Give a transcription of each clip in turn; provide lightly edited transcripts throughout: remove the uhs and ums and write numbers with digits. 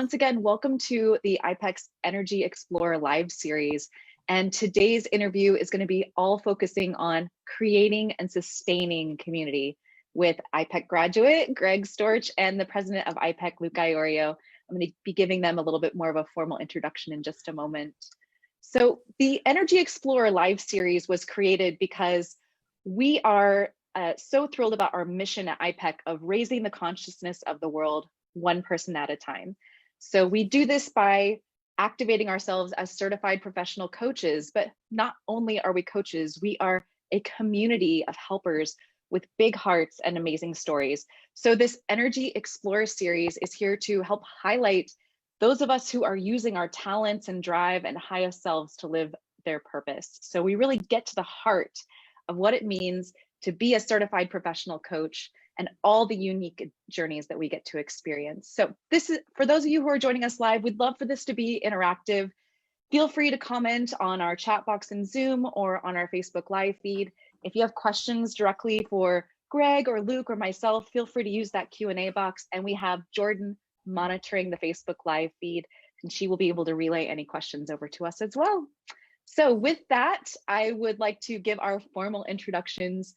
once again, welcome to the iPEC's Energy Explorer live series. And today's interview is going to be all focusing on creating and sustaining community with iPEC graduate Greg Storch and the president of iPEC, Luke Iorio. I'm going to be giving them a little bit more of a formal introduction in just a moment. So the Energy Explorer live series was created because we are so thrilled about our mission at iPEC of raising the consciousness of the world one person at a time. So we do this by activating ourselves as certified professional coaches, but not only are we coaches, we are a community of helpers with big hearts and amazing stories. So this Energy Explorer series is here to help highlight those of us who are using our talents and drive and highest selves to live their purpose. So we really get to the heart of what it means to be a certified professional coach and all the unique journeys that we get to experience. So this is, for those of you who are joining us live, we'd love for this to be interactive. Feel free to comment on our chat box in Zoom or on our Facebook live feed. If you have questions directly for Greg or Luke or myself, feel free to use that Q&A box. And we have Jordan monitoring the Facebook live feed, and she will be able to relay any questions over to us as well. So with that, I would like to give our formal introductions.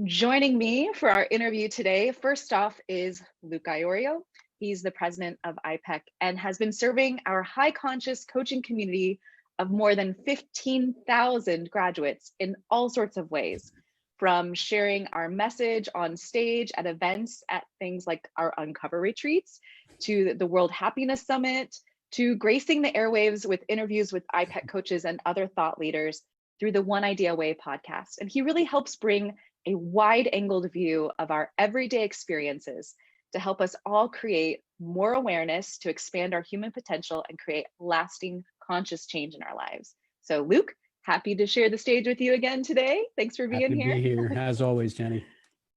Joining me for our interview today, first off, is Luke Iorio. He's the president of iPEC and has been serving our high conscious coaching community of more than 15,000 graduates in all sorts of ways, from sharing our message on stage at events at things like our Uncover retreats, to the World Happiness Summit, to gracing the airwaves with interviews with iPEC coaches and other thought leaders through the One Idea Way podcast. And he really helps bring a wide-angled view of our everyday experiences to help us all create more awareness to expand our human potential and create lasting conscious change in our lives. So Luke, happy to share the stage with you again today. Thanks for being here. Happy to be here, as always, Jenny.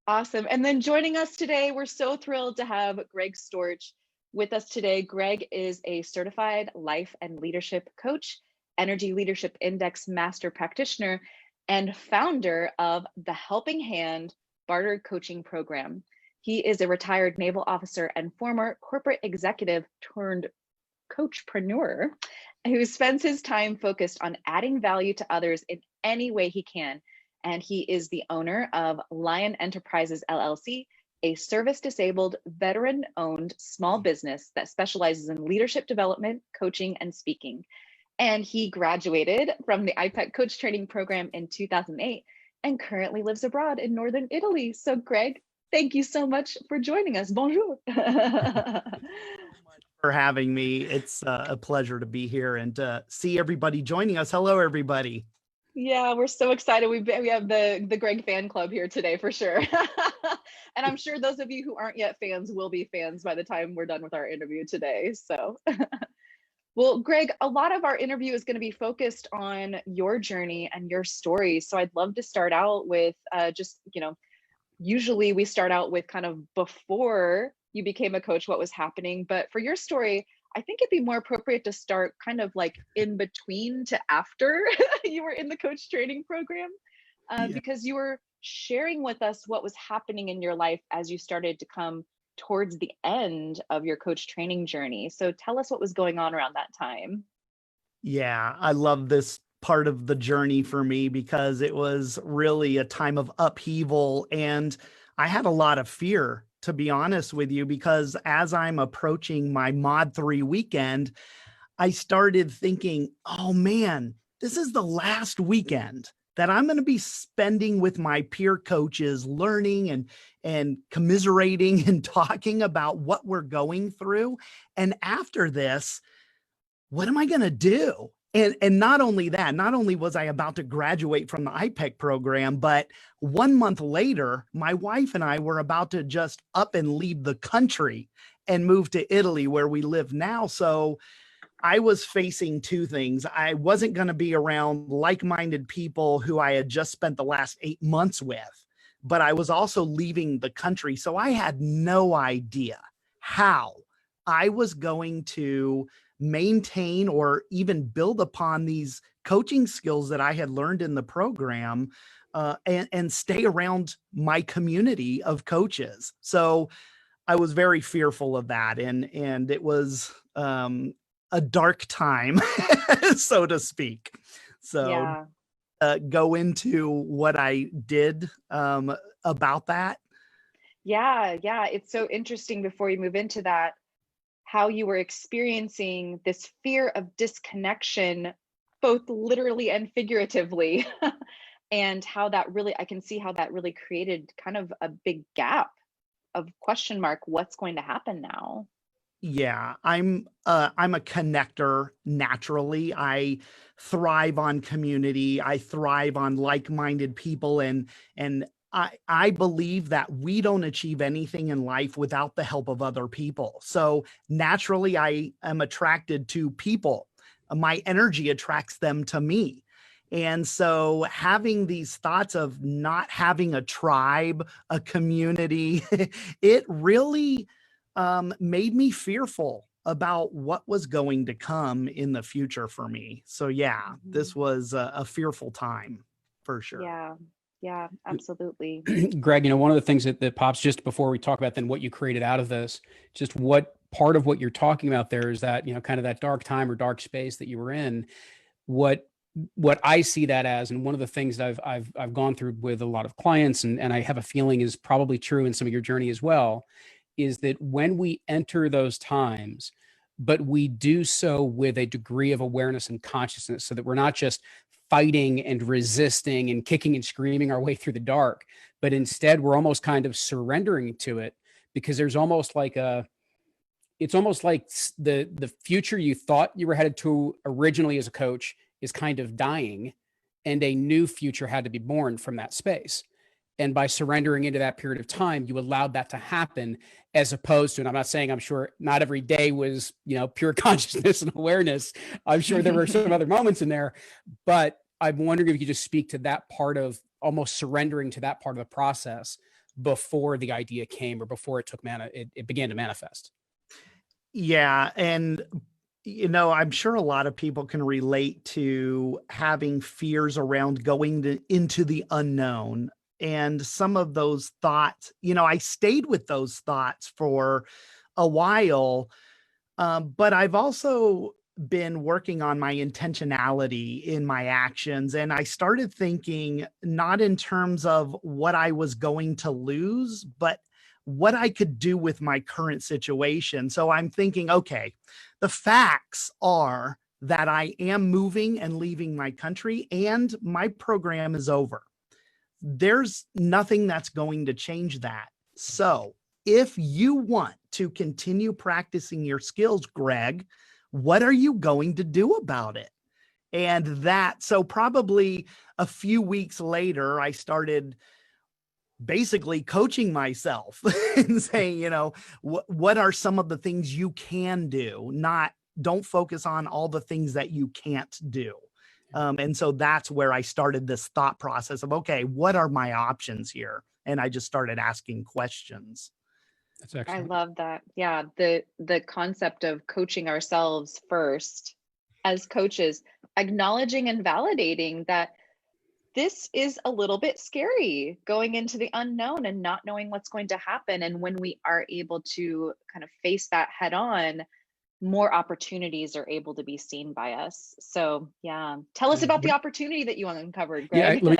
Awesome. And then joining us today, we're so thrilled to have Greg Storch with us today. Greg is a certified life and leadership coach, Energy Leadership Index master practitioner, and founder of the Helping Hand Barter Coaching Program. He is a retired naval officer and former corporate executive turned coachpreneur who spends his time focused on adding value to others in any way he can. And he is the owner of Lion Enterprises LLC, a service-disabled, veteran-owned small business that specializes in leadership development, coaching, and speaking. And he graduated from the iPEC coach training program in 2008 and currently lives abroad in Northern Italy. So Greg, thank you so much for joining us. Bonjour. For having me. It's a pleasure to be here and to see everybody joining us. Hello, everybody. Yeah, we're so excited. We have the Greg fan club here today for sure. And I'm sure those of you who aren't yet fans will be fans by the time we're done with our interview today. So well, Greg, a lot of our interview is going to be focused on your journey and your story. So I'd love to start out with usually we start out with kind of before you became a coach, what was happening. But for your story, I think it'd be more appropriate to start kind of like in between to after you were in the coach training program, because you were sharing with us what was happening in your life as you started to come towards the end of your coach training journey. So tell us what was going on around that time. Yeah, I love this part of the journey for me because it was really a time of upheaval. And I had a lot of fear, to be honest with you, because as I'm approaching my Mod 3 weekend, I started thinking, oh man, this is the last weekend that I'm going to be spending with my peer coaches, learning and commiserating and talking about what we're going through. And after this, what am I going to do? And not only that, not only was I about to graduate from the iPEC program, but 1 month later, my wife and I were about to just up and leave the country and move to Italy, where we live now. So I was facing two things. I wasn't going to be around like-minded people who I had just spent the last 8 months with, but I was also leaving the country. So I had no idea how I was going to maintain or even build upon these coaching skills that I had learned in the program and stay around my community of coaches. So I was very fearful of that. And it was a dark time, so to speak. So Yeah. go into what I did about that. Yeah. Yeah. It's so interesting before you move into that, how you were experiencing this fear of disconnection, both literally and figuratively. And how that really, I can see how that really created kind of a big gap of question mark, what's going to happen now? Yeah, I'm a connector naturally. I thrive on community. I thrive on like-minded people, and I believe that we don't achieve anything in life without the help of other people. So naturally I am attracted to people. My energy attracts them to me. And so having these thoughts of not having a tribe, a community, it really made me fearful about what was going to come in the future for me. So yeah, Mhm. this was a fearful time for sure. Yeah. Yeah, absolutely. Greg, one of the things that pops just before we talk about then what you created out of this, just what part of what you're talking about there is that, kind of that dark time or dark space that you were in. What what I see that as, and one of the things that I've gone through with a lot of clients, and I have a feeling is probably true in some of your journey as well, is that when we enter those times, but we do so with a degree of awareness and consciousness, so that we're not just fighting and resisting and kicking and screaming our way through the dark, but instead we're almost kind of surrendering to it, because there's almost like it's almost like the future you thought you were headed to originally as a coach is kind of dying, and a new future had to be born from that space. And by surrendering into that period of time, you allowed that to happen, as opposed to, and I'm not saying, I'm sure not every day was, pure consciousness and awareness. I'm sure there were some other moments in there, but I'm wondering if you could just speak to that part of almost surrendering to that part of the process before the idea came, or before it took it began to manifest. Yeah, and I'm sure a lot of people can relate to having fears around going into the unknown. And some of those thoughts, I stayed with those thoughts for a while, but I've also been working on my intentionality in my actions. And I started thinking not in terms of what I was going to lose, but what I could do with my current situation. So I'm thinking, okay, the facts are that I am moving and leaving my country, and my program is over. There's nothing that's going to change that. So if you want to continue practicing your skills, Greg, what are you going to do about it? And so probably a few weeks later, I started basically coaching myself and saying, what are some of the things you can do? Don't focus on all the things that you can't do. And so that's where I started this thought process of, okay, what are my options here? And I just started asking questions. That's I excellent. love that. Yeah, the concept of coaching ourselves first as coaches, acknowledging and validating that this is a little bit scary, going into the unknown and not knowing what's going to happen. And when we are able to kind of face that head on, more opportunities are able to be seen by us. So yeah, tell us Yeah. about the opportunity that you uncovered, Yeah, Greg. let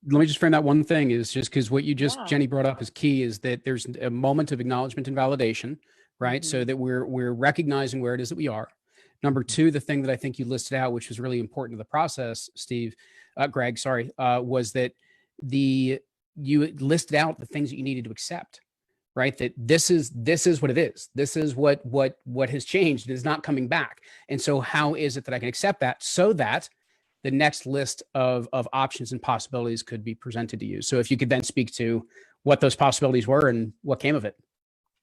me just frame that one thing, is just because what you just, Yeah. Jenny, brought up is key, is that there's a moment of acknowledgement and validation, right? So Mhm. that we're recognizing where it is that we are. Number two, the thing that I think you listed out, which was really important to the process, Greg, sorry, was that you listed out the things that you needed to accept, right? That this is what it is. This is what has changed. It is not coming back. And so how is it that I can accept that, so that the next list of options and possibilities could be presented to you? So if you could then speak to what those possibilities were and what came of it.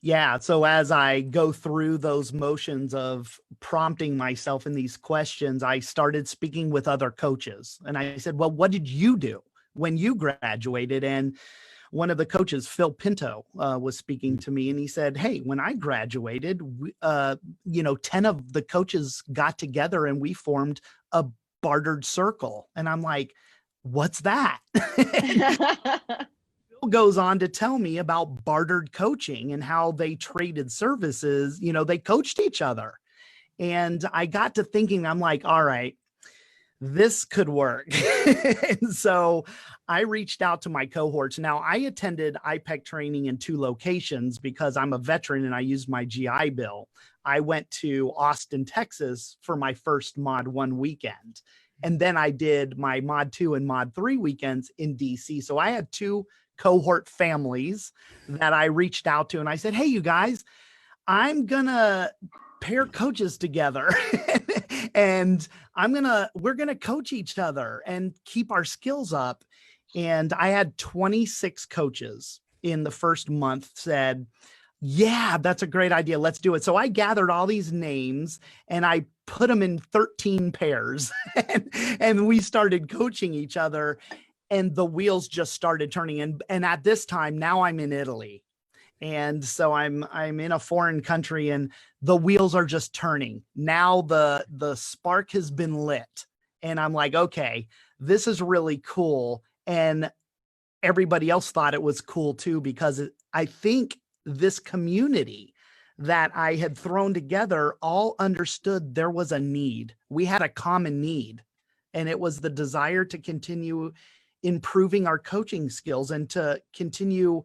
Yeah. So as I go through those motions of prompting myself in these questions, I started speaking with other coaches. And I said, well, what did you do when you graduated? And one of the coaches, Phil Pinto, was speaking to me, and he said, hey, when I graduated, 10 of the coaches got together and we formed a bartered circle. And I'm like, what's that? Goes on to tell me about bartered coaching and how they traded services. They coached each other. And I got to thinking, I'm like, all right, this could work. And so I reached out to my cohorts. Now, I attended iPEC training in 2 locations because I'm a veteran and I used my GI Bill. I went to Austin, Texas for my first Mod 1 weekend. And then I did my Mod 2 and Mod 3 weekends in DC. So I had 2 cohort families that I reached out to and I said, hey, you guys, I'm gonna pair coaches together and we're gonna coach each other and keep our skills up. And I had 26 coaches in the first month said, yeah, that's a great idea. Let's do it. So I gathered all these names and I put them in 13 pairs and we started coaching each other and the wheels just started turning. And at this time, now I'm in Italy. And so I'm in a foreign country and the wheels are just turning. Now the spark has been lit and I'm like, okay, this is really cool. And everybody else thought it was cool too, because I think this community that I had thrown together all understood there was a need. We had a common need, and it was the desire to continue improving our coaching skills and to continue,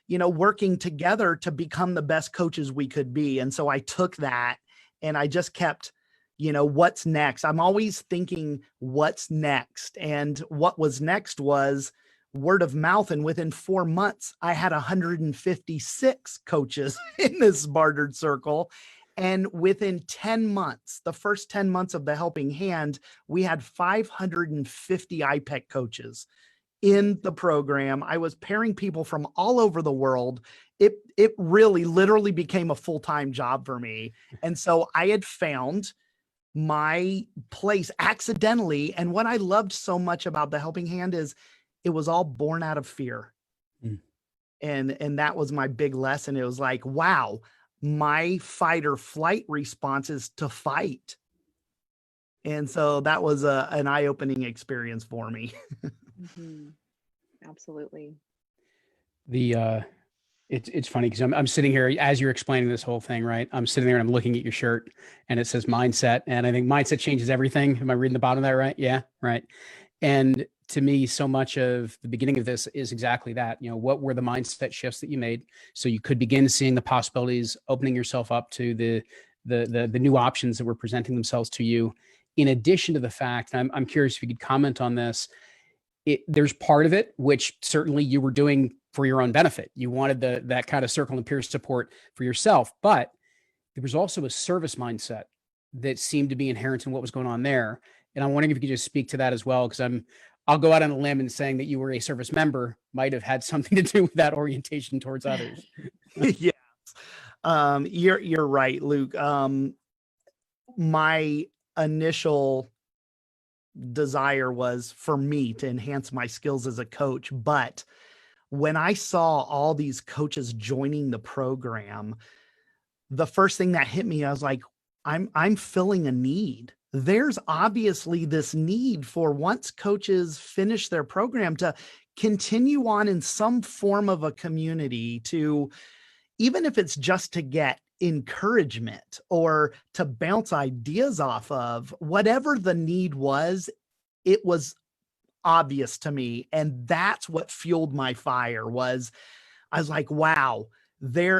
working together to become the best coaches we could be. And so I took that and I just kept, what's next? I'm always thinking what's next. And what was next was word of mouth. And within 4 months, I had 156 coaches in this bartered circle. And within 10 months, the first 10 months of the Helping Hand, we had 550 iPEC coaches in the program. I was pairing people from all over the world. It really literally became a full-time job for me. And so I had found my place accidentally. And what I loved so much about the Helping Hand is it was all born out of fear. Mm. And that was my big lesson. It was like, wow, my fight or flight response is to fight. And so that was an eye-opening experience for me. Mm-hmm. Absolutely. It's funny because I'm sitting here as you're explaining this whole thing, right? I'm sitting there and I'm looking at your shirt and it says mindset. And I think mindset changes everything. Am I reading the bottom of that right? Yeah, right. And to me, so much of the beginning of this is exactly that. What were the mindset shifts that you made so you could begin seeing the possibilities, opening yourself up to the new options that were presenting themselves to you. In addition to the fact, and I'm curious if you could comment on this, there's part of it which certainly you were doing for your own benefit. You wanted that kind of circle and peer support for yourself, but there was also a service mindset that seemed to be inherent in what was going on there. And I'm wondering if you could just speak to that as well, because I'll go out on a limb and saying that you were a service member might have had something to do with that orientation towards others. Yes. You're right, Luke. My initial desire was for me to enhance my skills as a coach. But when I saw all these coaches joining the program, the first thing that hit me, I was like, I'm filling a need. There's obviously this need for, once coaches finish their program, to continue on in some form of a community, to, even if it's just to get encouragement or to bounce ideas off of, whatever the need was, it was obvious to me. And that's what fueled my fire. I was like, wow,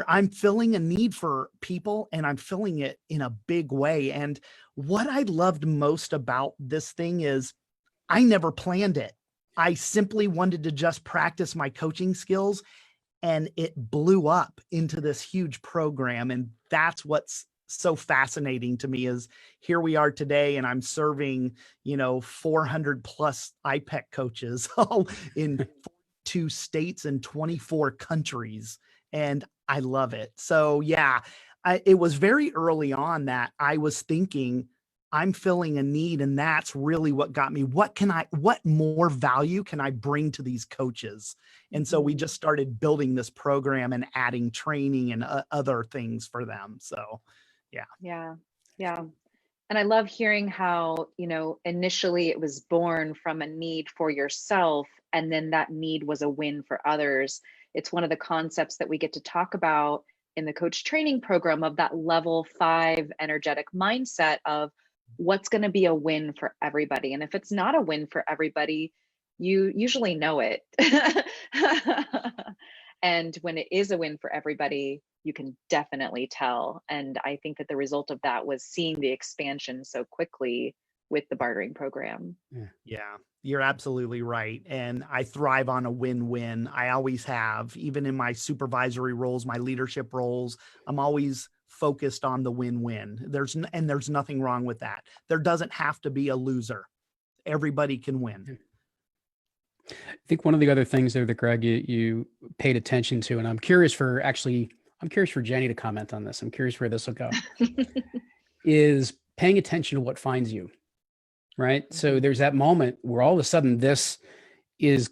I'm filling a need for people and I'm filling it in a big way. And what I loved most about this thing is I never planned it. I simply wanted to just practice my coaching skills, and it blew up into this huge program. And that's what's so fascinating to me, is here we are today and I'm serving, 400 plus iPEC coaches all in 42 states and 24 countries. And I love it. So yeah, it was very early on that I was thinking, I'm filling a need. And that's really what got me. What more value can I bring to these coaches? And so we just started building this program and adding training and other things for them. So yeah. And I love hearing how, initially it was born from a need for yourself, and then that need was a win for others. It's one of the concepts that we get to talk about in the coach training program of that level 5 energetic mindset of what's going to be a win for everybody. And if it's not a win for everybody, you usually know it. And when it is a win for everybody, you can definitely tell. And I think that the result of that was seeing the expansion so quickly with the bartering program. Yeah, you're absolutely right. And I thrive on a win-win. I always have, even in my supervisory roles, my leadership roles, I'm always focused on the win-win. There's nothing wrong with that. There doesn't have to be a loser. Everybody can win. I think one of the other things there that Greg, you paid attention to, and I'm curious for Jenny to comment on this. I'm curious where this will go, is paying attention to what finds you, right? So there's that moment where all of a sudden this is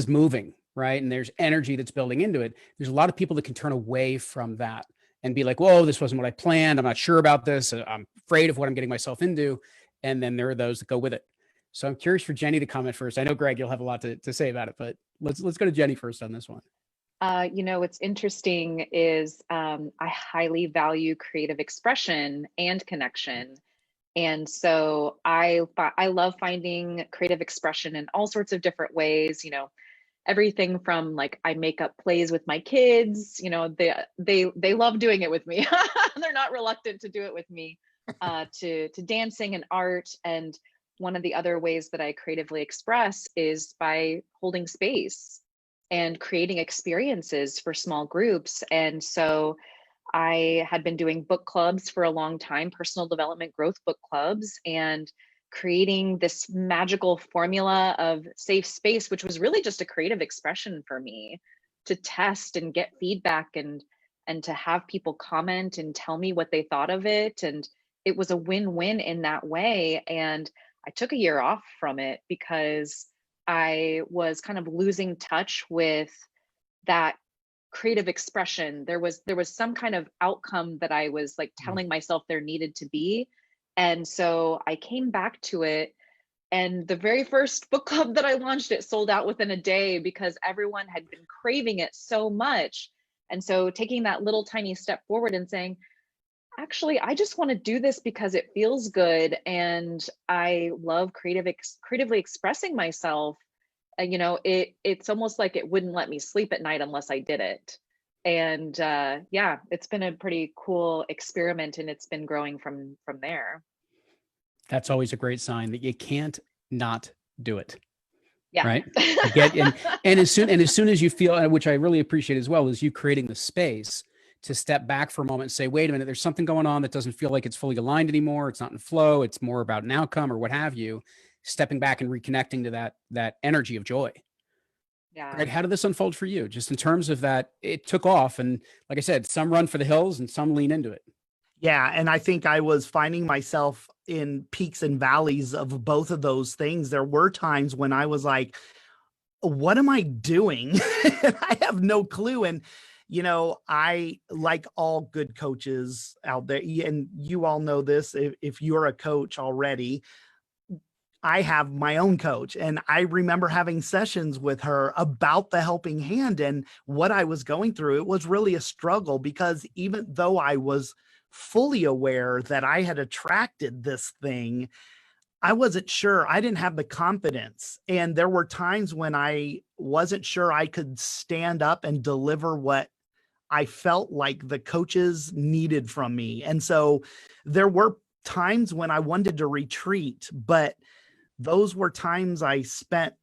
moving, right? And there's energy that's building into it. There's a lot of people that can turn away from that and be like, whoa, this wasn't what I planned. I'm not sure about this. I'm afraid of what I'm getting myself into. And then there are those that go with it. So I'm curious for Jenny to comment first. I know, Greg, you'll have a lot to say about it, but let's go to Jenny first on this one. What's interesting is I highly value creative expression and connection. And so I love finding creative expression in all sorts of different ways, everything from like I make up plays with my kids, they love doing it with me. They're not reluctant to do it with me, to dancing and art. And one of the other ways that I creatively express is by holding space and creating experiences for small groups. And so I had been doing book clubs for a long time, personal development growth book clubs, and creating this magical formula of safe space, which was really just a creative expression for me to test and get feedback and to have people comment and tell me what they thought of it. And it was a win-win in that way. And I took a year off from it because I was kind of losing touch with that creative expression. There was some kind of outcome that I was like telling myself there needed to be. And so I came back to it. And the very first book club that I launched, it sold out within a day because everyone had been craving it so much. And so taking that little tiny step forward and saying, actually, I just want to do this because it feels good. And I love creatively expressing myself. It's almost like it wouldn't let me sleep at night unless I did it. And it's been a pretty cool experiment, and it's been growing from there. That's always a great sign that you can't not do it. Yeah. Right. And as soon as you feel, which I really appreciate as well, is you creating the space to step back for a moment and say, wait a minute, there's something going on that doesn't feel like it's fully aligned anymore. It's not in flow. It's more about an outcome or what have you. Stepping back and reconnecting to that energy of joy. Yeah. Greg, how did this unfold for you? Just in terms of that, it took off. And like I said, some run for the hills and some lean into it. Yeah. And I think I was finding myself in peaks and valleys of both of those things. There were times when I was like, what am I doing? I have no clue. And, I, like all good coaches out there, and you all know this, if you're a coach already, I have my own coach, and I remember having sessions with her about the helping hand and what I was going through. It was really a struggle because even though I was fully aware that I had attracted this thing, I wasn't sure. I didn't have the confidence. And there were times when I wasn't sure I could stand up and deliver what I felt like the coaches needed from me. And so there were times when I wanted to retreat, but those were times I spent,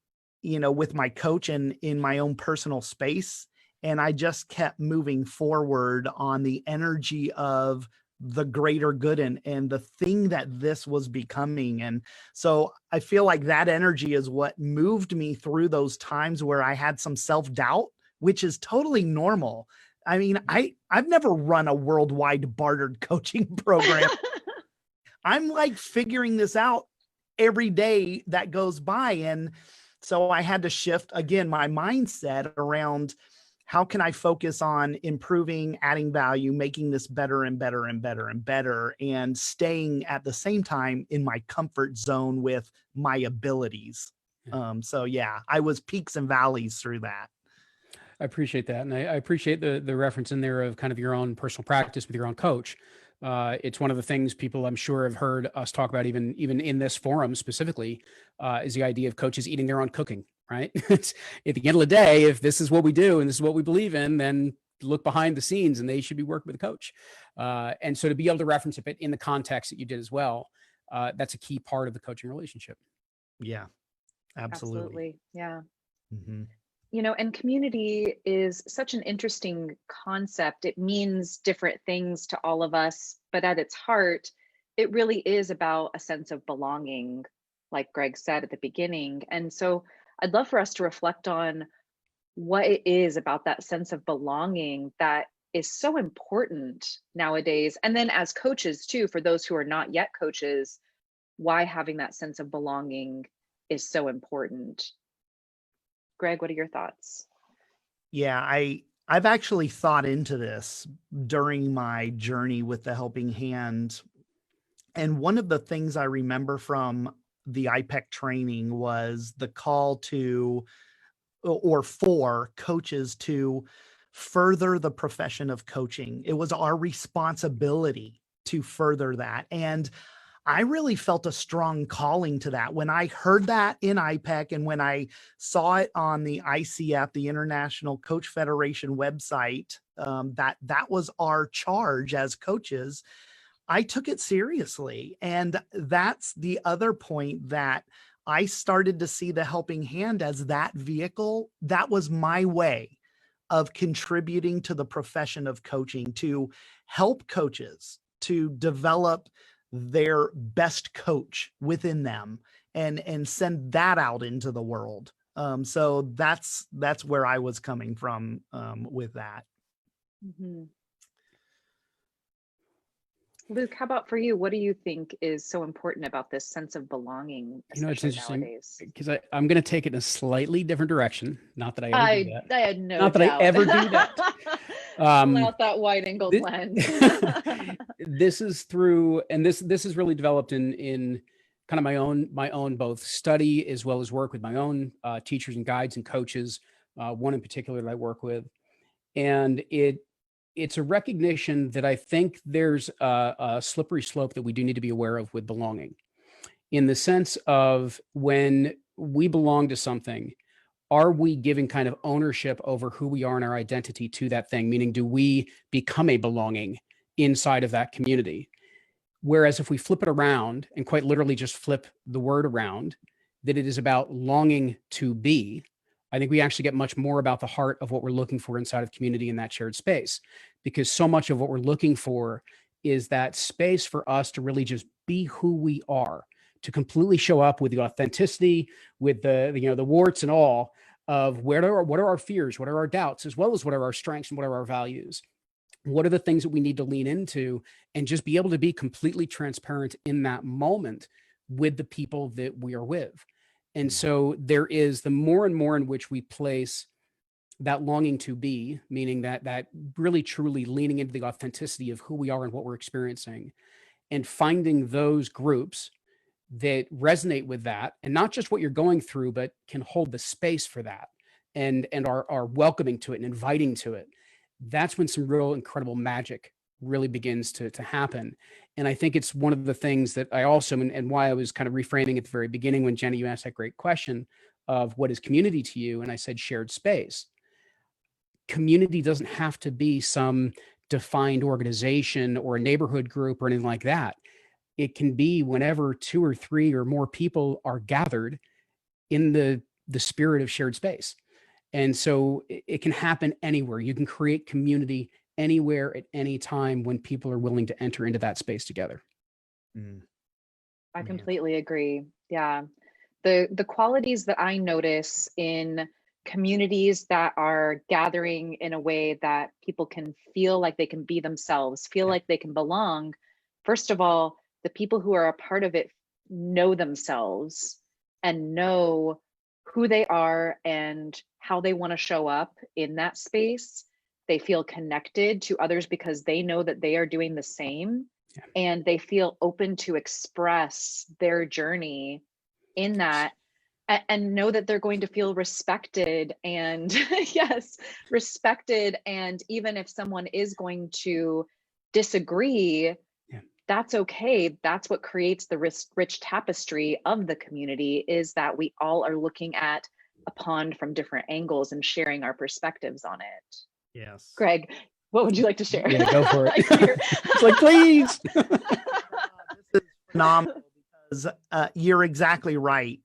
with my coach and in my own personal space. And I just kept moving forward on the energy of the greater good and the thing that this was becoming. And so I feel like that energy is what moved me through those times where I had some self-doubt, which is totally normal. I mean, I've never run a worldwide bartered coaching program. I'm like figuring this out every day that goes by. And so I had to shift again, my mindset around how can I focus on improving, adding value, making this better and better and better and better, and staying at the same time in my comfort zone with my abilities. So yeah, I was peaks and valleys through that. I appreciate that. And I appreciate the reference in there of kind of your own personal practice with your own coach. It's one of the things people I'm sure have heard us talk about even in this forum specifically, is the idea of coaches eating their own cooking, right? It's, at the end of the day, if this is what we do and this is what we believe in, then look behind the scenes and they should be working with a coach. And so to be able to reference it in the context that you did as well, that's a key part of the coaching relationship. Yeah, absolutely. Yeah. Mm-hmm. You know, and community is such an interesting concept. It means different things to all of us, but at its heart, it really is about a sense of belonging, like Greg said at the beginning. And so I'd love for us to reflect on what it is about that sense of belonging that is so important nowadays. And then as coaches too, for those who are not yet coaches, why having that sense of belonging is so important. Greg, what are your thoughts? Yeah, I've actually thought into this during my journey with the Helping Hand. And one of the things I remember from the iPEC training was the call to, or for coaches to further the profession of coaching. It was our responsibility to further that. And I really felt a strong calling to that. When I heard that in iPEC and when I saw it on the ICF, the International Coach Federation website, that was our charge as coaches, I took it seriously. And that's the other point, that I started to see the Helping Hand as that vehicle. That was my way of contributing to the profession of coaching, to help coaches to develop their best coach within them and send that out into the world. So that's where I was coming from with that. Mm-hmm. Luke, how about for you? What do you think is so important about this sense of belonging, You know, it's especially interesting nowadays? because I'm going to take it in a slightly different direction. Not that I ever do that. I had no Not that I doubt. ever do that. Pull out that wide angled lens. This is through, and this is really developed in kind of my own both study as well as work with my own teachers and guides and coaches. One in particular that I work with, and it's a recognition that I think there's a slippery slope that we do need to be aware of with belonging, in the sense of when we belong to something, are we giving kind of ownership over who we are and our identity to that thing? Meaning, do we become a belonging inside of that community? Whereas if we flip it around and quite literally just flip the word around, that it is about longing to be, I think we actually get much more about the heart of what we're looking for inside of community in that shared space. Because so much of what we're looking for is that space for us to really just be who we are, to completely show up with the authenticity, with the warts and all of what are our fears, what are our doubts, as well as what are our strengths and what are our values. What are the things that we need to lean into, and just be able to be completely transparent in that moment with the people that we are with. And so there is the more and more in which we place that longing to be, meaning that really truly leaning into the authenticity of who we are and what we're experiencing, and finding those groups that resonate with that, and not just what you're going through, but can hold the space for that and are welcoming to it and inviting to it. That's when some real incredible magic really begins to happen. And I think it's one of the things that I also, and why I was kind of reframing at the very beginning when Jenny, you asked that great question of what is community to you? And I said shared space. Community doesn't have to be some defined organization or a neighborhood group or anything like that. It can be whenever 2 or 3 or more people are gathered in the spirit of shared space. And so it can happen anywhere. You can create community anywhere at any time when people are willing to enter into that space together. I completely agree. Yeah. The qualities that I notice in communities that are gathering in a way that people can feel like they can be themselves, feel like they can belong. First of all, the people who are a part of it know themselves and know who they are and how they want to show up in that space. They feel connected to others because they know that they are doing the same, and they feel open to express their journey in that. and know that they're going to feel respected and yes, respected. And even if someone is going to disagree, Yeah. that's okay. That's what creates the rich tapestry of the community, is that we all are looking at a pond from different angles and sharing our perspectives on it. Yes. Greg, what would you like to share? Yeah, go for it. It's like, please. This is phenomenal because you're exactly right.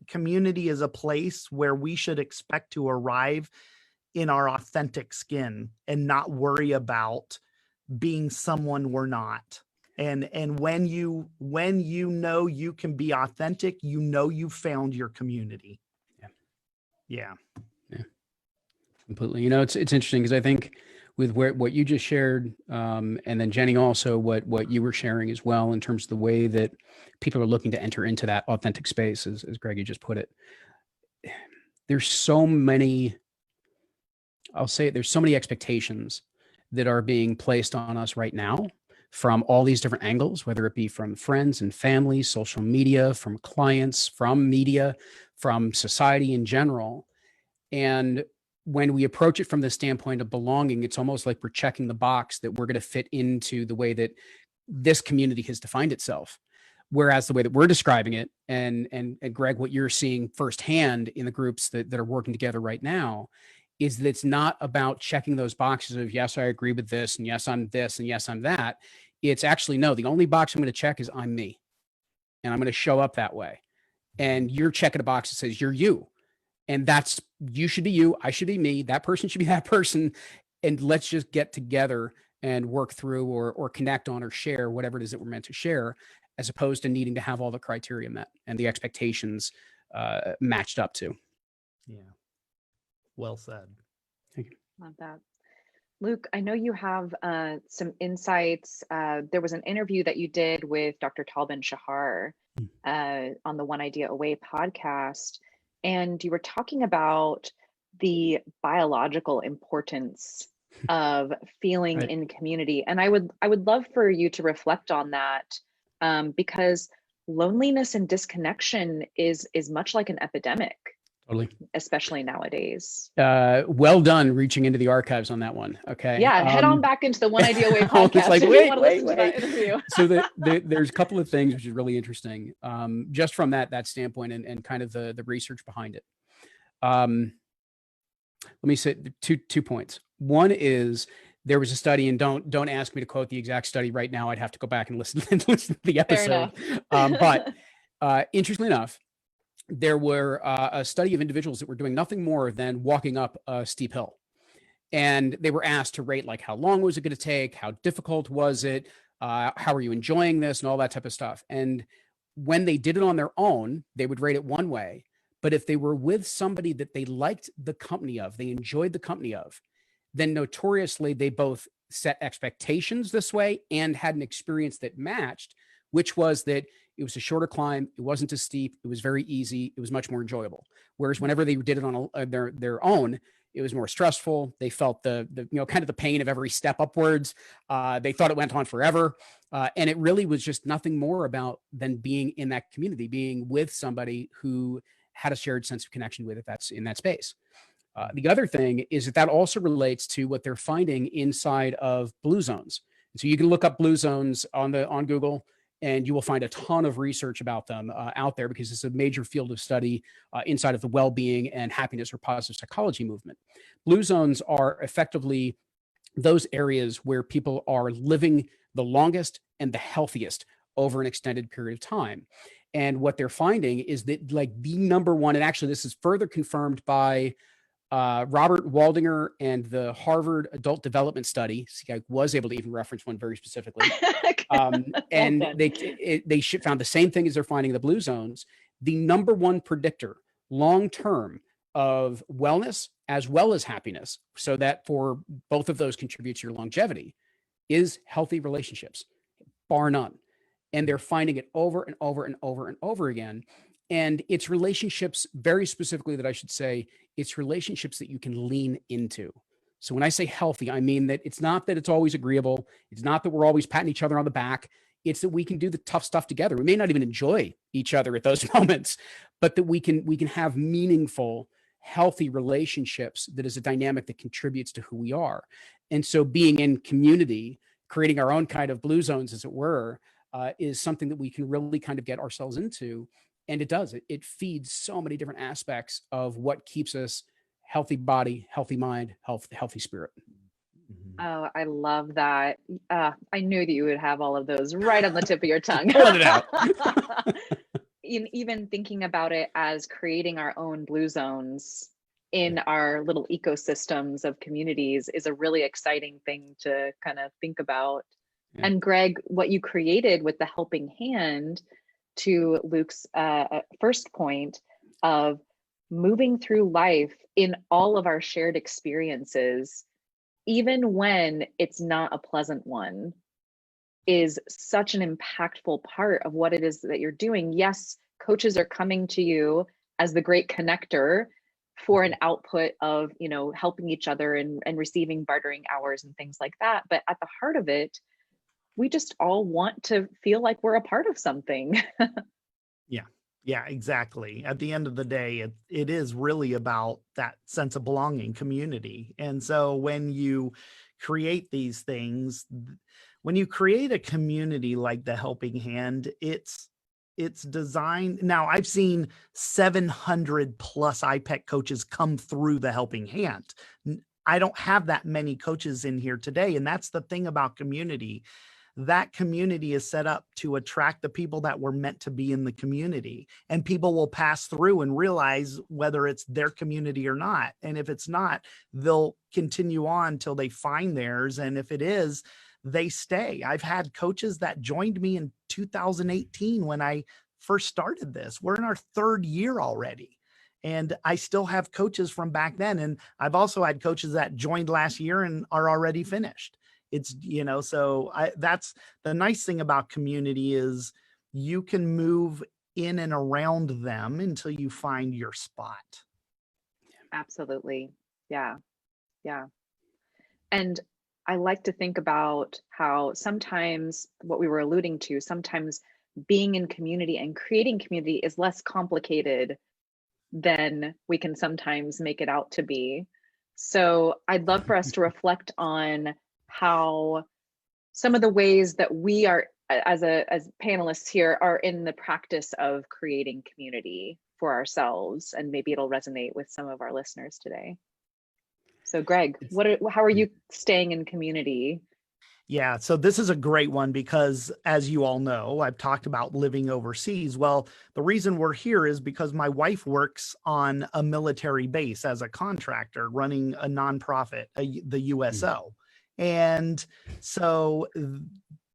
Community is a place where we should expect to arrive in our authentic skin and not worry about being someone we're not. And when you know you can be authentic, you know you found your community. Yeah. Completely. You know, it's interesting because I think with what you just shared, and then Jenny also what you were sharing as well in terms of the way that people are looking to enter into that authentic space, as Greg you just put it. There's so many, I'll say it, there's so many expectations that are being placed on us right now from all these different angles, whether it be from friends and family, social media, from clients, from media, from society in general. And when we approach it from the standpoint of belonging, it's almost like we're checking the box that we're going to fit into the way that this community has defined itself. Whereas the way that we're describing it, and Greg, what you're seeing firsthand in the groups that are working together right now, is that it's not about checking those boxes of, yes, I agree with this, and yes, I'm this, and yes, I'm that. It's actually, no, the only box I'm going to check is I'm me. And I'm going to show up that way. And you're checking a box that says you're you. And that's, you should be you, I should be me, that person should be that person. And let's just get together and work through or connect on or share whatever it is that we're meant to share, as opposed to needing to have all the criteria met and the expectations matched up to. Yeah. Well said. Thank you. Love that. Luke, I know you have some insights. There was an interview that you did with Dr. Talbin Shahar on the One Idea Away podcast, and you were talking about the biological importance of feeling Right. in community. And I would love for you to reflect on that, because loneliness and disconnection is much like an epidemic. Totally. Especially nowadays. Well done reaching into the archives on that one. Okay. Yeah, head on back into the One Idea Way podcast. It's like, if wait, you want to listen to that interview. So there's a couple of things which is really interesting, just from that standpoint and kind of the research behind it. Let me say two points. One is, there was a study, and don't ask me to quote the exact study right now. I'd have to go back and listen to the episode. But interestingly enough, there were a study of individuals that were doing nothing more than walking up a steep hill. And they were asked to rate, like, how long was it going to take? How difficult was it? How are you enjoying this? And all that type of stuff. And when they did it on their own, they would rate it one way. But if they were with somebody that they liked the company of, they enjoyed the company of, then notoriously they both set expectations this way and had an experience that matched, which was that it was a shorter climb. It wasn't as steep. It was very easy. It was much more enjoyable. Whereas whenever they did it on their own, it was more stressful. They felt the kind of the pain of every step upwards. They thought it went on forever. And it really was just nothing more about than being in that community, being with somebody who had a shared sense of connection with it that's in that space. The other thing is that also relates to what they're finding inside of blue zones. And so you can look up blue zones on Google, and you will find a ton of research about them out there, because it's a major field of study inside of the well-being and happiness or positive psychology movement. Blue zones are effectively those areas where people are living the longest and the healthiest over an extended period of time. And what they're finding is that, like, the number one, and actually this is further confirmed by Robert Waldinger and the Harvard Adult Development Study. See, I was able to even reference one very specifically. And they found the same thing as they're finding in the blue zones. The number one predictor long-term of wellness as well as happiness, so that for both of those contribute to your longevity, is healthy relationships, bar none. And they're finding it over and over and over and over again. And it's relationships, very specifically, that I should say, it's relationships that you can lean into. So when I say healthy, I mean that it's not that it's always agreeable. It's not that we're always patting each other on the back. It's that we can do the tough stuff together. We may not even enjoy each other at those moments, but that we can have meaningful, healthy relationships that is a dynamic that contributes to who we are. And so being in community, creating our own kind of blue zones, as it were, is something that we can really kind of get ourselves into. And it does. It feeds so many different aspects of what keeps us healthy body, healthy mind, healthy spirit. Oh, I love that. I knew that you would have all of those right on the tip of your tongue. Pulling it out. Even thinking about it as creating our own blue zones in our little ecosystems of communities is a really exciting thing to kind of think about. Yeah. And Greg, what you created with the helping hand, to Luke's first point of moving through life in all of our shared experiences, even when it's not a pleasant one, is such an impactful part of what it is that you're doing. Yes, coaches are coming to you as the great connector for an output of, you know, helping each other and receiving bartering hours and things like that. But at the heart of it, we just all want to feel like we're a part of something. Yeah, exactly. At the end of the day, it is really about that sense of belonging, community. And so when you create these things, when you create a community like the Helping Hand, it's designed. Now, I've seen 700 plus iPEC coaches come through the Helping Hand. I don't have that many coaches in here today. And that's the thing about community. That community is set up to attract the people that were meant to be in the community, and people will pass through and realize whether it's their community or not. And if it's not, they'll continue on till they find theirs. And if it is, they stay. I've had coaches that joined me in 2018 when I first started this. We're in our third year already. And I still have coaches from back then. And I've also had coaches that joined last year and are already finished. It's, you know, so that's the nice thing about community is you can move in and around them until you find your spot. Absolutely. Yeah. Yeah. And I like to think about how sometimes what we were alluding to, sometimes being in community and creating community is less complicated than we can sometimes make it out to be. So I'd love for us to reflect on how some of the ways that we are as panelists here are in the practice of creating community for ourselves, and maybe it'll resonate with some of our listeners today. So Greg, how are you staying in community? Yeah, so this is a great one because, as you all know, I've talked about living overseas. Well, the reason we're here is because my wife works on a military base as a contractor running a nonprofit, the USO. And so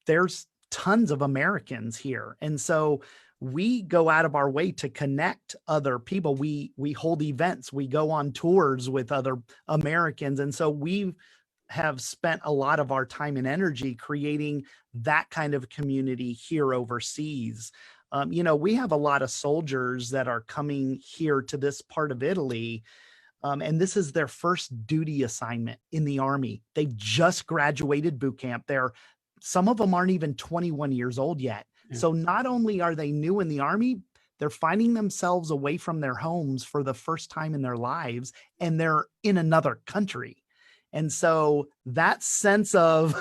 there's tons of Americans here. And so we go out of our way to connect other people. We hold events, we go on tours with other Americans. And so we have spent a lot of our time and energy creating that kind of community here overseas. You know, we have a lot of soldiers that are coming here to this part of Italy. And this is their first duty assignment in the Army. They've just graduated boot camp. Some of them aren't even 21 years old yet. Yeah. So not only are they new in the Army, they're finding themselves away from their homes for the first time in their lives, and they're in another country. And so that sense of,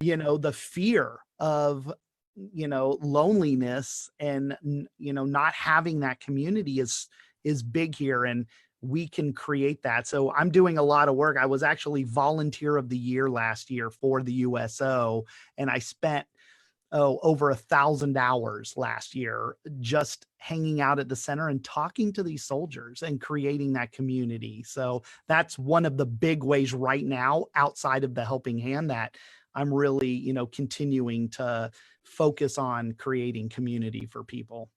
you know, the fear of, you know, loneliness and, you know, not having that community is big here. And we can create that. So I'm doing a lot of work. I was actually volunteer of the year last year for the USO, and I spent over 1,000 hours last year just hanging out at the center and talking to these soldiers and creating that community. So that's one of the big ways right now outside of the Helping Hand that I'm really, you know, continuing to focus on creating community for people.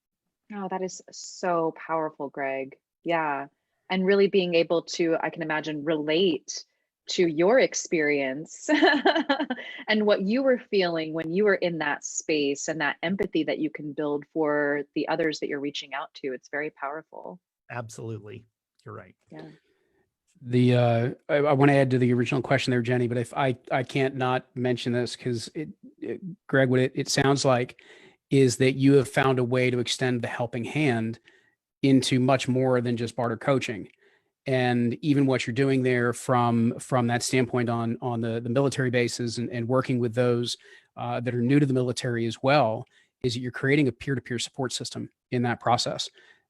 Oh, that is so powerful, Greg. Yeah. And really being able to, I can imagine, relate to your experience and what you were feeling when you were in that space, and that empathy that you can build for the others that you're reaching out to. It's very powerful. Absolutely. You're right. Yeah. I want to add to the original question there, Jenny, but if I can't not mention this because Greg, what it sounds like is that you have found a way to extend the helping hand into much more than just barter coaching. And even what you're doing there from that standpoint on the military bases and working with those that are new to the military as well, is that you're creating a peer-to-peer support system in that process.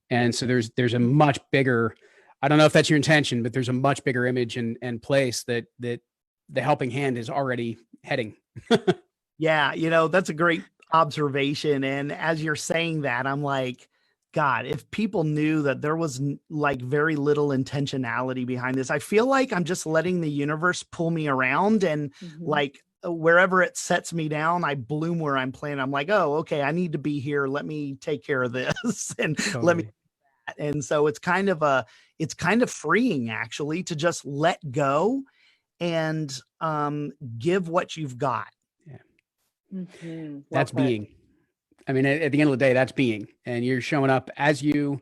And so there's a much bigger, I don't know if that's your intention, but there's a much bigger image and place that the helping hand is already heading. Yeah, that's a great observation. And as you're saying that, I'm like, God, if people knew that there was like very little intentionality behind this, I feel like I'm just letting the universe pull me around and like wherever it sets me down, I bloom where I'm playing. I'm like, oh, okay, I need to be here. Let me take care of this and let me. And so it's kind of freeing actually to just let go and give what you've got. Yeah. That's being. I mean, at the end of the day, that's being, and you're showing up as you,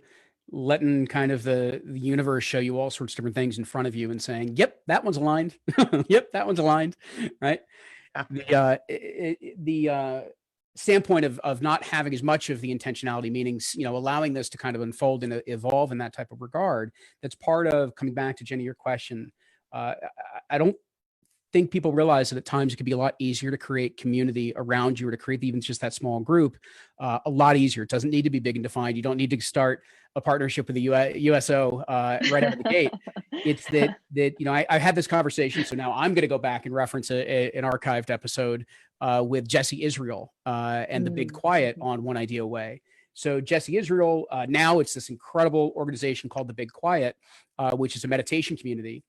letting kind of the universe show you all sorts of different things in front of you and saying, yep, that one's aligned. Yep, that one's aligned. Right. The standpoint of not having as much of the intentionality, meaning, allowing this to kind of unfold and evolve in that type of regard. That's part of coming back to Jenny, your question. I don't think people realize that at times it can be a lot easier to create community around you, or to create even just that small group, a lot easier. It doesn't need to be big and defined. You don't need to start a partnership with the USO right out of the gate. It's that I had this conversation, so now I'm going to go back and reference an archived episode with Jesse Israel and the Big Quiet on One Idea Way. So Jesse Israel, now it's this incredible organization called the Big Quiet, which is a meditation community.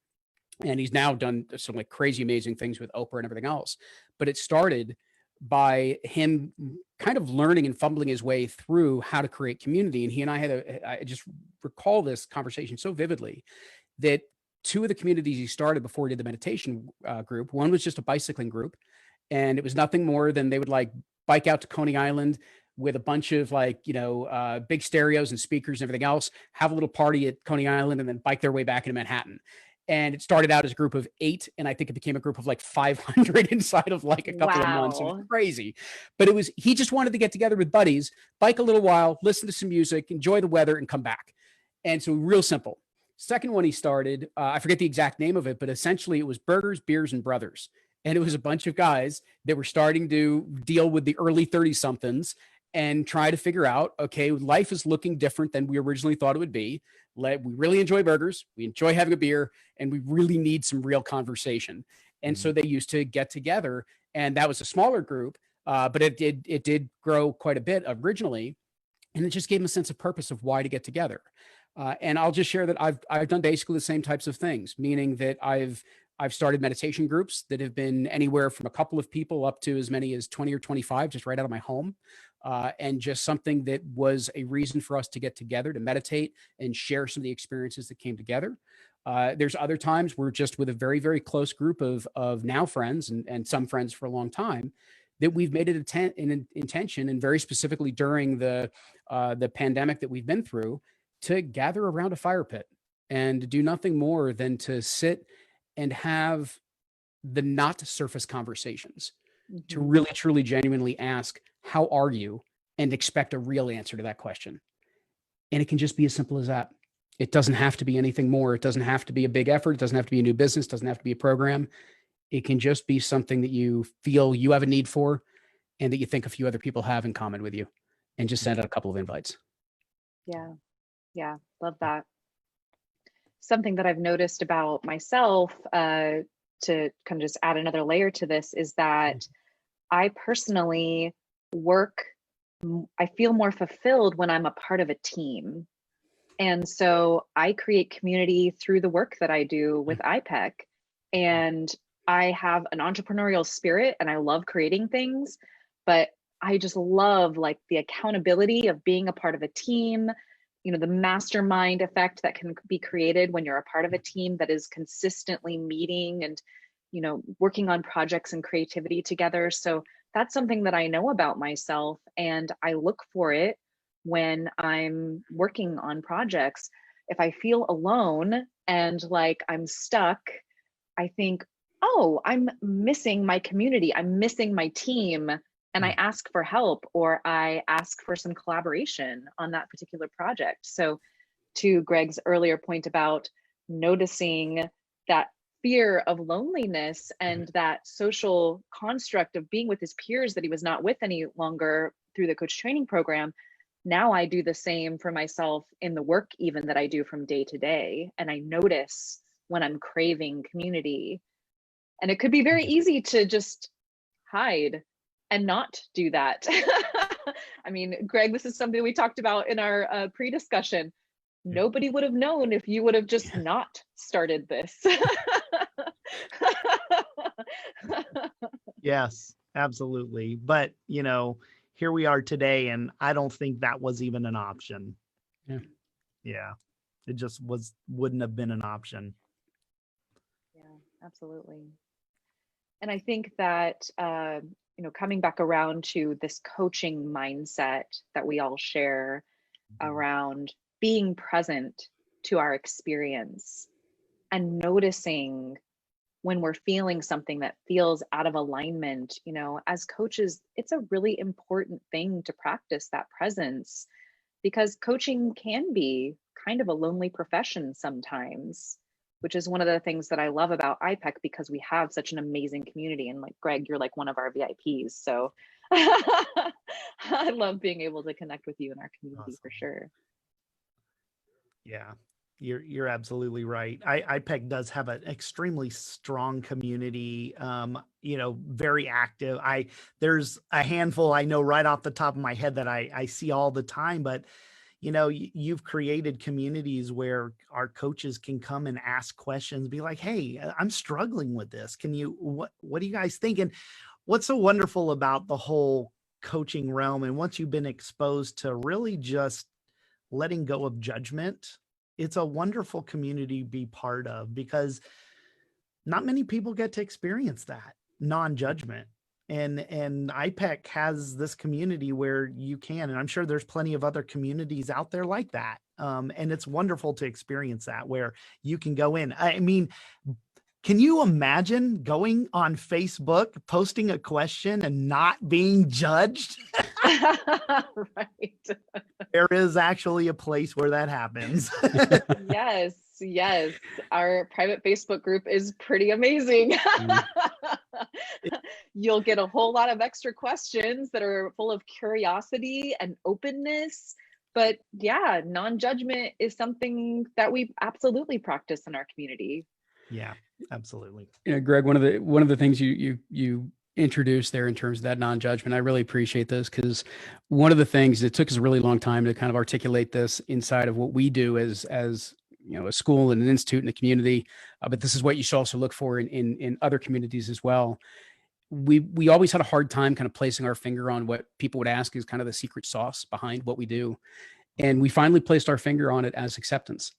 And he's now done some like crazy, amazing things with Oprah and everything else. But it started by him kind of learning and fumbling his way through how to create community. And he and I just recall this conversation so vividly, that two of the communities he started before he did the meditation group, one was just a bicycling group. And it was nothing more than they would like bike out to Coney Island with a bunch of big stereos and speakers and everything else, have a little party at Coney Island, and then bike their way back into Manhattan. And it started out as a group of 8, and I think it became a group of like 500 inside of like a couple of months. It was crazy. But he just wanted to get together with buddies, bike a little while, listen to some music, enjoy the weather, and come back. And so real simple. Second one he started, I forget the exact name of it, but essentially it was Burgers, Beers, and Brothers. And it was a bunch of guys that were starting to deal with the early 30-somethings and try to figure out, okay, life is looking different than we originally thought it would be. We really enjoy burgers, we enjoy having a beer, and we really need some real conversation. And so they used to get together, and that was a smaller group, but it did grow quite a bit originally, and it just gave them a sense of purpose of why to get together. And I'll just share that I've done basically the same types of things, meaning that I've started meditation groups that have been anywhere from a couple of people up to as many as 20 or 25, just right out of my home. And just something that was a reason for us to get together to meditate and share some of the experiences that came together. There's other times we're just with a very, very close group of now friends and some friends for a long time, that we've made it an intention, and very specifically during the pandemic that we've been through, to gather around a fire pit and to do nothing more than to sit and have the not surface conversations, to really, truly, genuinely ask, how are you? And expect a real answer to that question. And it can just be as simple as that. It doesn't have to be anything more. It doesn't have to be a big effort. It doesn't have to be a new business. It doesn't have to be a program. It can just be something that you feel you have a need for, and that you think a few other people have in common with you, and just send out a couple of invites. Yeah. Love that. Something that I've noticed about myself, to kind of just add another layer to this, is that I personally I feel more fulfilled when I'm a part of a team. And so I create community through the work that I do with iPEC. And I have an entrepreneurial spirit and I love creating things, but I just love like the accountability of being a part of a team, the mastermind effect that can be created when you're a part of a team that is consistently meeting and, working on projects and creativity together. So that's something that I know about myself, and I look for it when I'm working on projects. If I feel alone and like I'm stuck, I think, oh, I'm missing my community, I'm missing my team, and I ask for help, or I ask for some collaboration on that particular project. So to Greg's earlier point about noticing that fear of loneliness and that social construct of being with his peers that he was not with any longer through the coach training program, now I do the same for myself in the work even that I do from day to day. And I notice when I'm craving community. And it could be very easy to just hide and not do that. I mean, Greg, this is something we talked about in our pre-discussion. Nobody would have known if you would have just not started this. Yes, absolutely. But, here we are today, and I don't think that was even an option. Yeah. Yeah. It just wouldn't have been an option. Yeah, absolutely. And I think that, coming back around to this coaching mindset that we all share around being present to our experience and noticing when we're feeling something that feels out of alignment, as coaches, it's a really important thing to practice that presence, because coaching can be kind of a lonely profession sometimes, which is one of the things that I love about iPEC, because we have such an amazing community. And like Greg, you're like one of our VIPs. So I love being able to connect with you in our community. Awesome. For sure. Yeah, you're absolutely right. iPEC does have an extremely strong community, very active. There's a handful I know right off the top of my head that I see all the time, but you've created communities where our coaches can come and ask questions, be like, hey, I'm struggling with this. What do you guys think? And what's so wonderful about the whole coaching realm, and once you've been exposed to really just letting go of judgment, it's a wonderful community to be part of, because not many people get to experience that non-judgment. And iPEC has this community where you can, and I'm sure there's plenty of other communities out there like that. And it's wonderful to experience that, where you can go in. I mean, can you imagine going on Facebook, posting a question and not being judged? Right. There is actually a place where that happens. Yes. Our private Facebook group is pretty amazing. You'll get a whole lot of extra questions that are full of curiosity and openness. But yeah, non-judgment is something that we absolutely practice in our community. Yeah, absolutely. Greg, one of the things you introduced there in terms of that non-judgment, I really appreciate this, because one of the things, it took us a really long time to kind of articulate this inside of what we do as a school and an institute and a community, but this is what you should also look for in other communities as well. We always had a hard time kind of placing our finger on what people would ask is kind of the secret sauce behind what we do, and we finally placed our finger on it as acceptance.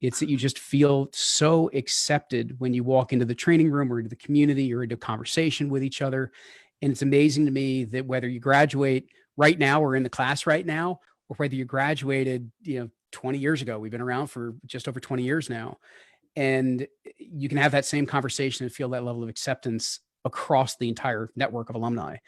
It's that you just feel so accepted when you walk into the training room or into the community or into conversation with each other. And it's amazing to me that whether you graduate right now or in the class right now, or whether you graduated, 20 years ago, we've been around for just over 20 years now. And you can have that same conversation and feel that level of acceptance across the entire network of alumni.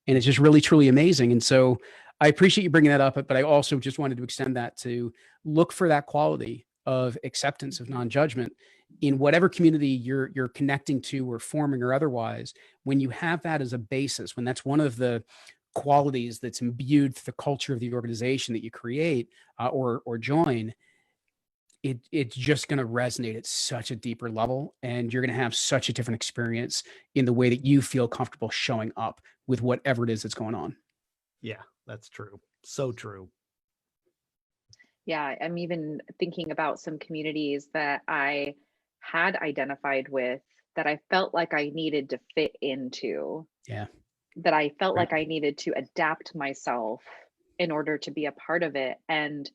And it's just really, truly amazing. And so I appreciate you bringing that up, but I also just wanted to extend that to look for that quality of acceptance, of non-judgment in whatever community you're connecting to or forming or otherwise. When you have that as a basis, when that's one of the qualities that's imbued to the culture of the organization that you create or join, it's just going to resonate at such a deeper level, and you're going to have such a different experience in the way that you feel comfortable showing up with whatever it is that's going on. Yeah, that's true. So true. Yeah, I'm even thinking about some communities that I had identified with that I felt like I needed to fit into. Yeah. That I felt Right. like I needed to adapt myself in order to be a part of it. And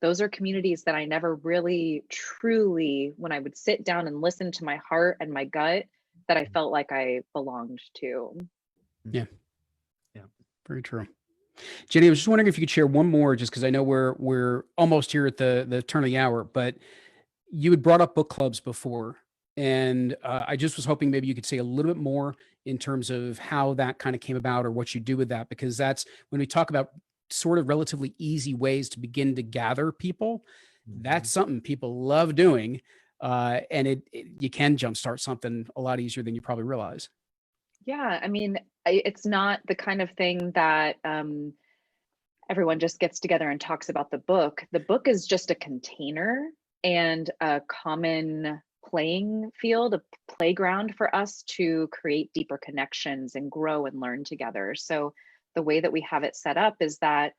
those are communities that I never really truly, when I would sit down and listen to my heart and my gut, that I felt like I belonged to. Yeah. Yeah. Very true. Jenny, I was just wondering if you could share one more, just because I know we're almost here at the turn of the hour, but you had brought up book clubs before. And I just was hoping maybe you could say a little bit more in terms of how that kind of came about or what you do with that, because that's when we talk about sort of relatively easy ways to begin to gather people. That's something people love doing. And you can jumpstart something a lot easier than you probably realize. Yeah, I mean, it's not the kind of thing that everyone just gets together and talks about the book. The book is just a container and a common playing field, a playground for us to create deeper connections and grow and learn together. So the way that we have it set up is that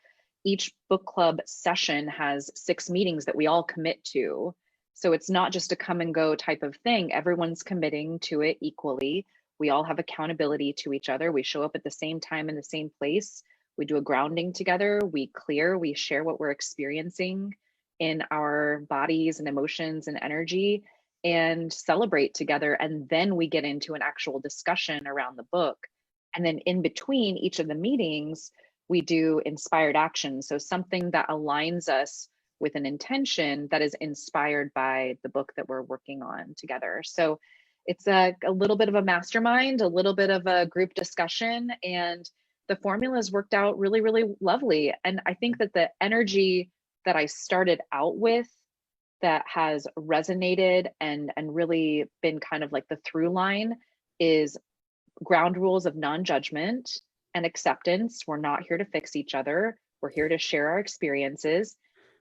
each book club session has 6 meetings that we all commit to. So it's not just a come and go type of thing. Everyone's committing to it equally. We all have accountability to each other. We show up at the same time in the same place. We do a grounding together. We clear, we share what we're experiencing in our bodies and emotions and energy, and celebrate together. And then we get into an actual discussion around the book. And then in between each of the meetings, we do inspired action. So something that aligns us with an intention that is inspired by the book that we're working on together. So it's a little bit of a mastermind, a little bit of a group discussion, and the formula has worked out really, really lovely. And I think that the energy that I started out with that has resonated and really been kind of like the through line is ground rules of non-judgment and acceptance. We're not here to fix each other. We're here to share our experiences.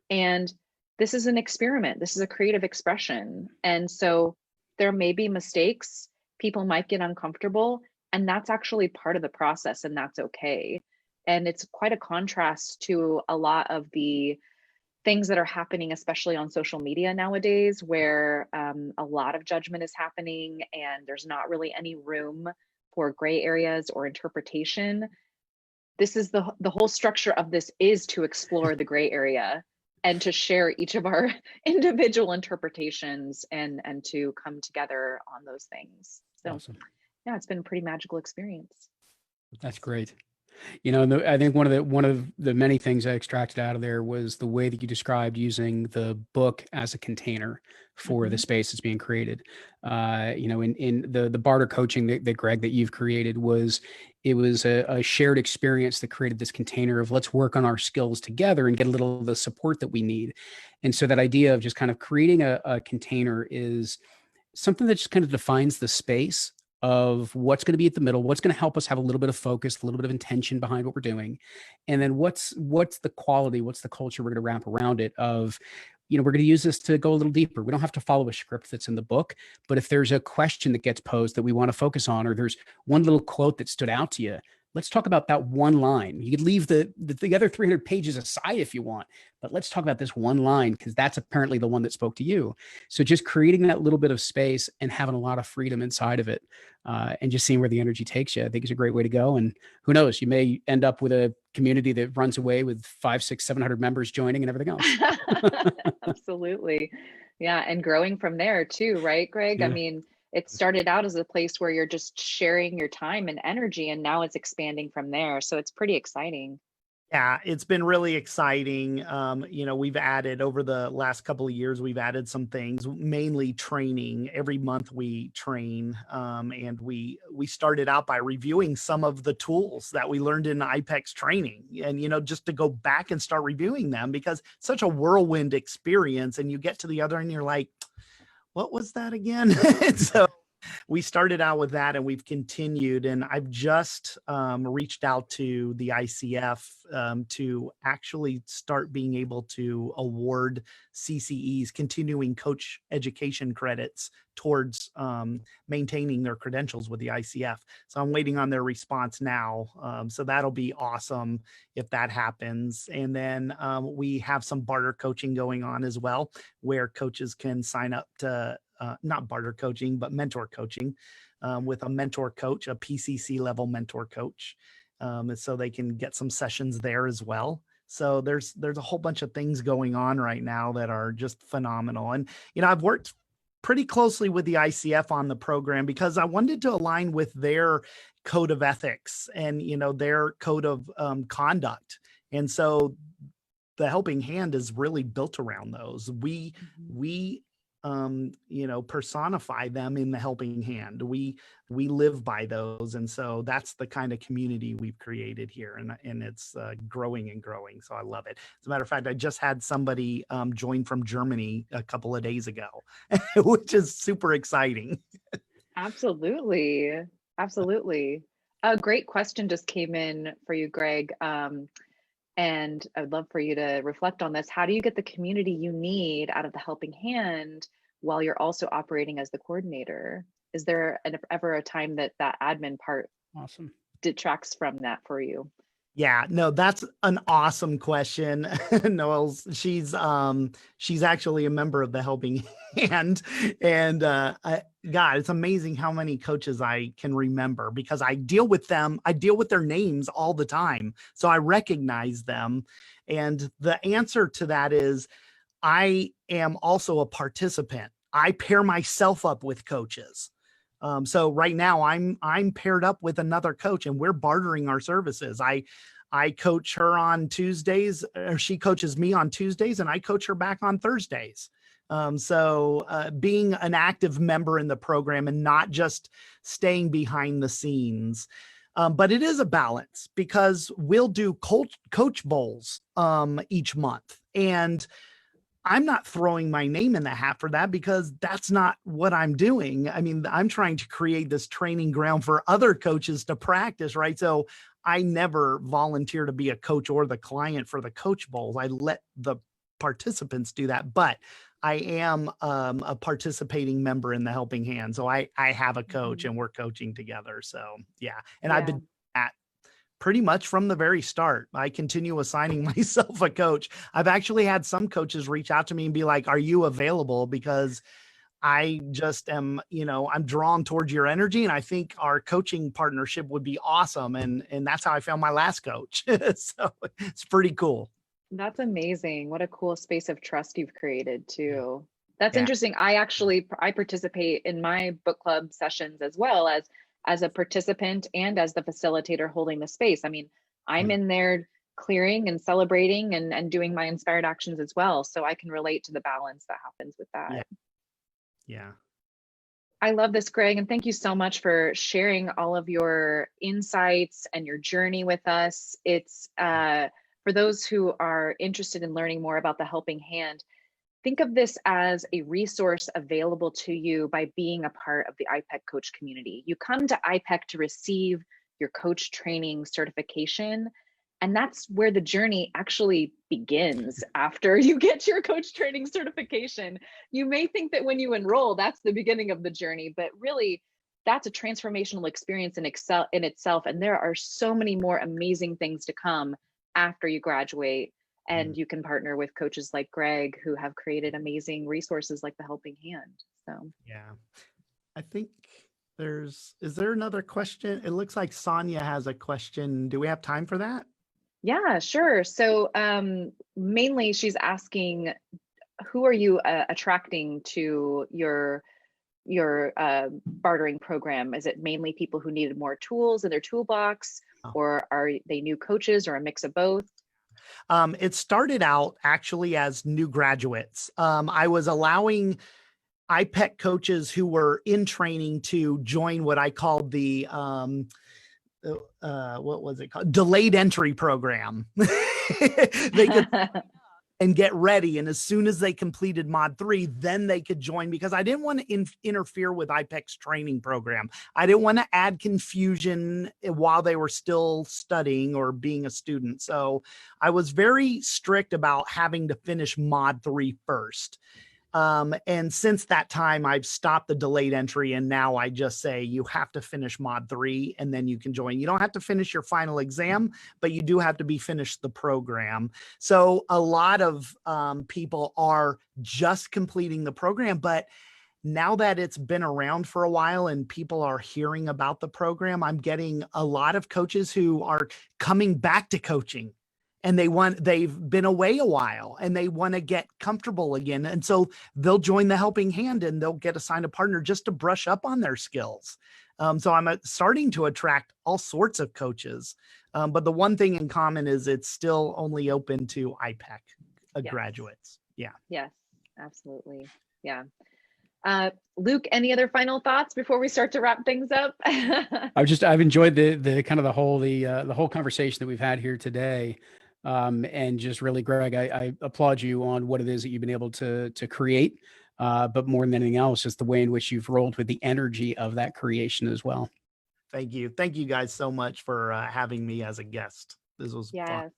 And this is an experiment. This is a creative expression. And so there may be mistakes. People might get uncomfortable, and that's actually part of the process, and that's okay. And it's quite a contrast to a lot of the things that are happening, especially on social media nowadays, where a lot of judgment is happening and there's not really any room for gray areas or interpretation. This is the whole structure of this is to explore the gray area and to share each of our individual interpretations and to come together on those things. So Awesome. yeah, it's been a pretty magical experience. That's great. You know, and I think one of the many things I extracted out of there was the way that you described using the book as a container for the space that's being created. You know, in the barter coaching that Greg, that you've created it was a shared experience that created this container of let's work on our skills together and get a little of the support that we need. And so that idea of just kind of creating a container is something that just kind of defines the space of what's going to be at the middle, what's going to help us have a little bit of focus, a little bit of intention behind what we're doing. And then what's the quality, what's the culture we're going to wrap around it of, you know, we're going to use this to go a little deeper. We don't have to follow a script that's in the book, but if there's a question that gets posed that we want to focus on, or there's one little quote that stood out to you, let's talk about that one line. You could leave the other 300 pages aside if you want, but let's talk about this one line because that's apparently the one that spoke to you. So just creating that little bit of space and having a lot of freedom inside of it, and just seeing where the energy takes you, I think is a great way to go. And who knows, you may end up with a community that runs away with 500, 600, 700 members joining and everything else. Absolutely. Yeah. And growing from there too, right, Greg? Yeah. I mean, it started out as a place where you're just sharing your time and energy, and now it's expanding from there. So it's pretty exciting. Yeah, it's been really exciting. You know, we've added over the last couple of years, we've added some things, mainly training. Every month we train, and we started out by reviewing some of the tools that we learned in iPEC's training, and you know, just to go back and start reviewing them because it's such a whirlwind experience, and you get to the other end, you're like, what was that again? And so we started out with that and we've continued, and I've just reached out to the ICF to actually start being able to award CCEs, continuing coach education credits, towards maintaining their credentials with the ICF. So I'm waiting on their response now. So that'll be awesome if that happens. And then we have some barter coaching going on as well, where coaches can sign up to not barter coaching, but mentor coaching with a mentor coach, a PCC level mentor coach. So they can get some sessions there as well. So there's a whole bunch of things going on right now that are just phenomenal. And, you know, I've worked pretty closely with the ICF on the program because I wanted to align with their code of ethics and, you know, their code of conduct. And so the helping hand is really built around those. We personify them in the helping hand. We live by those. And so that's the kind of community we've created here. And it's growing and growing. So I love it. As a matter of fact, I just had somebody join from Germany a couple of days ago, which is super exciting. Absolutely. Absolutely. A great question just came in for you, Greg. And I'd love for you to reflect on this. How do you get the community you need out of the helping hand while you're also operating as the coordinator? Is there ever a time that admin part Awesome. detracts from that for you? Yeah, no, that's an awesome question. Noel's, she's actually a member of the helping hand. And God, it's amazing how many coaches I can remember because I deal with them. I deal with their names all the time. So I recognize them. And the answer to that is I am also a participant. I pair myself up with coaches. So right now I'm paired up with another coach and we're bartering our services. I coach her on Tuesdays, or she coaches me on Tuesdays, and I coach her back on Thursdays. So being an active member in the program and not just staying behind the scenes. But it is a balance because we'll do coach bowls each month. And I'm not throwing my name in the hat for that because that's not what I'm doing. I mean, I'm trying to create this training ground for other coaches to practice, right? So I never volunteer to be a coach or the client for the coach bowls. I let the participants do that, but I am a participating member in the helping hand. So I have a coach and we're coaching together. So yeah. And I've been at pretty much from the very start. I continue assigning myself a coach. I've actually had some coaches reach out to me and be like, are you available? Because I just am, I'm drawn towards your energy. And I think our coaching partnership would be awesome. And that's how I found my last coach. So it's pretty cool. That's amazing. What a cool space of trust you've created too. That's Yeah. interesting. I participate in my book club sessions as well as a participant and as the facilitator holding the space. I mean, I'm in there clearing and celebrating and doing my inspired actions as well. So I can relate to the balance that happens with that. Yeah. I love this, Greg, and thank you so much for sharing all of your insights and your journey with us. It's for those who are interested in learning more about the helping hand, think of this as a resource available to you by being a part of the iPEC coach community. You come to iPEC to receive your coach training certification, and that's where the journey actually begins after you get your coach training certification. You may think that when you enroll, that's the beginning of the journey, but really that's a transformational experience in itself. And there are so many more amazing things to come after you graduate. And you can partner with coaches like Greg who have created amazing resources like the helping hand. So yeah, I think is there another question? It looks like Sonia has a question. Do we have time for that? yeah, sure. So mainly she's asking, who are you attracting to your bartering program? Is it mainly people who needed more tools in their toolbox, or are they new coaches, or a mix of both? It started out actually as new graduates. I was allowing iPEC coaches who were in training to join what I called the what was it called? Delayed entry program. They could and get ready. And as soon as they completed mod 3, then they could join, because I didn't want to interfere with iPEC's training program. I didn't want to add confusion while they were still studying or being a student. So I was very strict about having to finish mod 3 first. And since that time, I've stopped the delayed entry. And now I just say you have to finish mod 3 and then you can join. You don't have to finish your final exam, but you do have to be finished the program. So a lot of people are just completing the program, but now that it's been around for a while and people are hearing about the program, I'm getting a lot of coaches who are coming back to coaching. And they've been away a while and they want to get comfortable again. And so they'll join the helping hand and they'll get assigned a partner just to brush up on their skills. So I'm starting to attract all sorts of coaches. But the one thing in common is it's still only open to iPEC graduates. Yeah. Yes, absolutely. Yeah. Luke, any other final thoughts before we start to wrap things up? I've enjoyed the kind of the whole conversation that we've had here today. And just really, Greg, I applaud you on what it is that you've been able to create. But more than anything else, just the way in which you've rolled with the energy of that creation as well. Thank you. Thank you guys so much for having me as a guest. This was fun. Yes.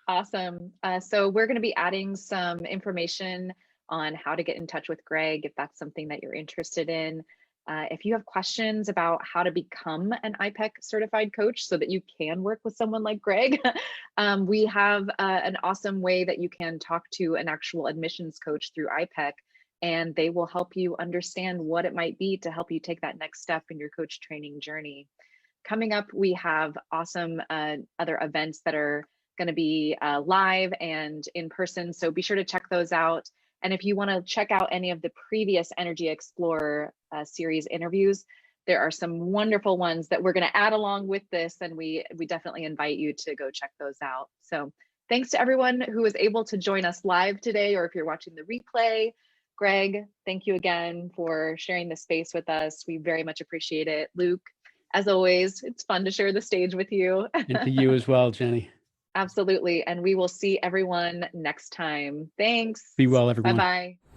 Awesome. So we're going to be adding some information on how to get in touch with Greg if that's something that you're interested in. If you have questions about how to become an iPEC certified coach so that you can work with someone like Greg, we have an awesome way that you can talk to an actual admissions coach through iPEC, and they will help you understand what it might be to help you take that next step in your coach training journey. Coming up, we have awesome other events that are going to be live and in person, so be sure to check those out. And if you want to check out any of the previous Energy Explorer series interviews, there are some wonderful ones that we're going to add along with this, and we definitely invite you to go check those out. So thanks to everyone who was able to join us live today, or if you're watching the replay. Greg, thank you again for sharing the space with us. We very much appreciate it. Luke, as always, it's fun to share the stage with you. And to you as well, Jenny. Absolutely. And we will see everyone next time. Thanks. Be well, everyone. Bye-bye.